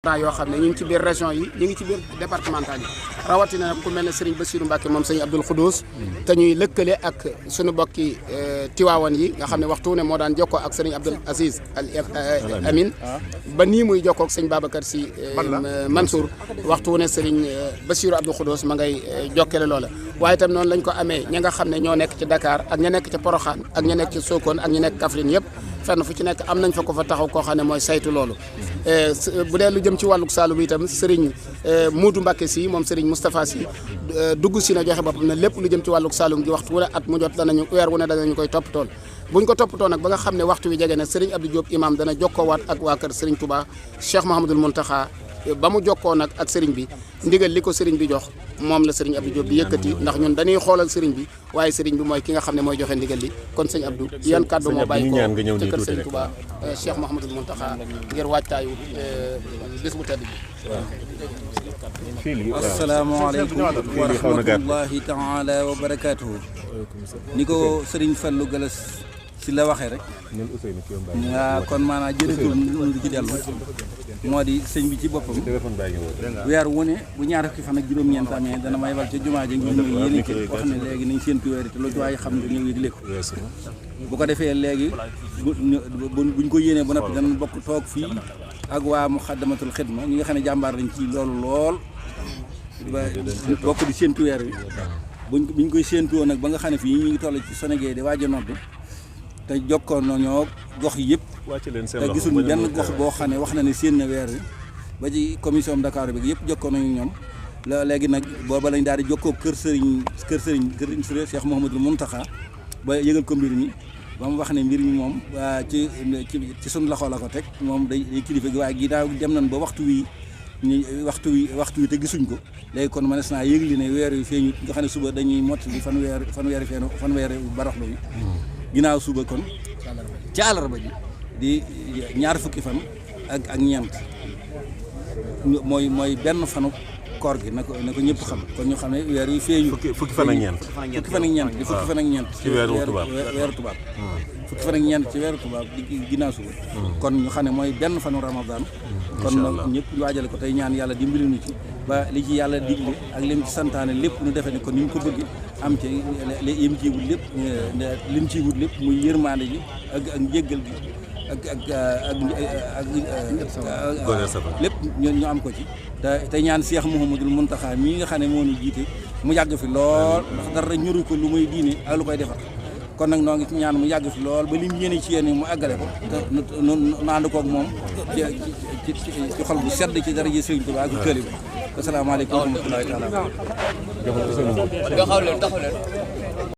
yoo xam ne ñu ngi ci biir région yi ñu ngi ci biir départemental yi rawatina nag ku mel ne Serigne Bassirou Mbacke moom Serigne Abdoul Khoudous te ñuy lëkkale ak sunu bokki Tiwaawan yi nga xam ne waxtu ne moo daan jokkoo ak Serigne Abdoul Aziz Al Amin ba nii muy jokkoo ak Serigne Babacar Sy Mansour waxtu ne Serigne Bassirou Abdoul Khoudous ma ngay jokkale loola waaye itam noonu lañ ko amee ñi nga xam ne ñoo nekk ci Dakar ak ña nekk ci Porokhane ak ña nekk ci Sokone ak ña nekk Kaffrine yëpp fenn fu ci nekk am nañ fa ko fa taxaw koo xam ne mooy saytu loolu bu dee lu jëm ci wàlluk Saalum itam Serigne Moudou Mbacke Sy moom Serigne Moustapha Sy dugg si na joxe boppam ne lépp lu jëm ci wàlluk Saalum gi waxtu wu ne at mu jot danañu weer wu ne danañu koy toppatool buñ ko toppatoo nag ba nga xam ne waxtu wi jege na Serigne Abdou Diop imam dana jokkoowaat ak waa kër Serigne Touba Cheikh Mouhamadoul Mountakha ba mu jokkoo nag ak Serigne bi ndigal li ko Serigne bi jox moom la Serigne Abdou Diop di yëkkati ndax ñun dañuy xoolal Serigne bi waaye Serigne bi mooy ki nga xam ne mooy joxe ndigal li kon sëñ Abdou yan kàddu moo bàyyi ko ci kër Serigne Touba Cheikh Mouhamadoul Mountakha ngir waajtaayu bés bu tedd bi. asalaamaaleykum wa rahmatullahi taala wa barakaatuhu. ni ko Serigne Fallou Galas si la waxee rek. waaw kon maanaam jërëtul ñu di ci dellu. moo di sëñ bi ci boppam weer wu ne bu ñaar fukki fan ak juróom-ñeent amee dana may wal ca jumaa ji ngi ñëw yéen ci wax ne léegi nañ séentu weer te lu ci waaye xam ne ñëw yi di lépp bu ko defee léegi buñ ko yéenee ba noppi danañ bokk toog fii ak waa Muxaddamatul Xidma ñi nga xam ne jàmbaar lañ ci loolu lool ba bokk di séentu weer wi buñ koy séentuwoo nag ba nga xam ne fii ñu ngi toll ci Sénégal di waaj a noddu te jokkoon nañoo gox yëpp te gisuñu benn gox boo xam ne wax na ne séen na weer wi ba ci commission Dakar bi yëpp jokkoon nañu ñoom la léegi nag booba lañ daal di jokkoo kër Serigne Cheikh Mouhamadoul Mountakha ba yëgal ko mbir mi ba mu wax ne mbir mi moom ci suñu loxo la ko teg moom day kilifa gi waaye ginnaaw dem nañ ba waxtu wi te gisuñ ko léegi kon mënees naa yëgli ne weer wi feeñu nga xam ne suba dañuy mottali fanweeri baraxlu wi ginnaaw suba kon ci àllarba ji di ñaar fukki fan ak ñeent mooy benn fanu koor gi na ko ñëpp xam kon ñu xam ne weer yi feeñu fukki fan ak ñeent di fukki fan ak ñeent ci weeru tubaab fukki fan ak ñeent ci weeru tubaab di ginnaaw suba kon ñu xam ne mooy benn fanu ramadan kon nag ñëpp ñu waajale ko tey ñaan yàlla dimbali ñu ci ba li ci yàlla digle ak lim ci santaane lépp ñu defee ne kon ni ñu ko bëgg am ci yim ciy wut lépp lim ciy wut lépp muy yërmaande ji ak njéggal gi ak lépp ñu am ko ci te ñaan Cheikh Mouhamadoul Mountakha mii nga xam ne moo ñu jiite mu yàgg fi lool ndax dara ñoru ko lu muy diine ak lu koy defar kon nag noo ngi ci ñaan mu yàgg fi lool ba lim yéene ci yéen mu àggale ko te nu ànd koog moom ci xol bu sedd ci dara ji Sëriñ Tuubaa ak kër yi. asalaamaaleykum wa rahmatullaahi taala.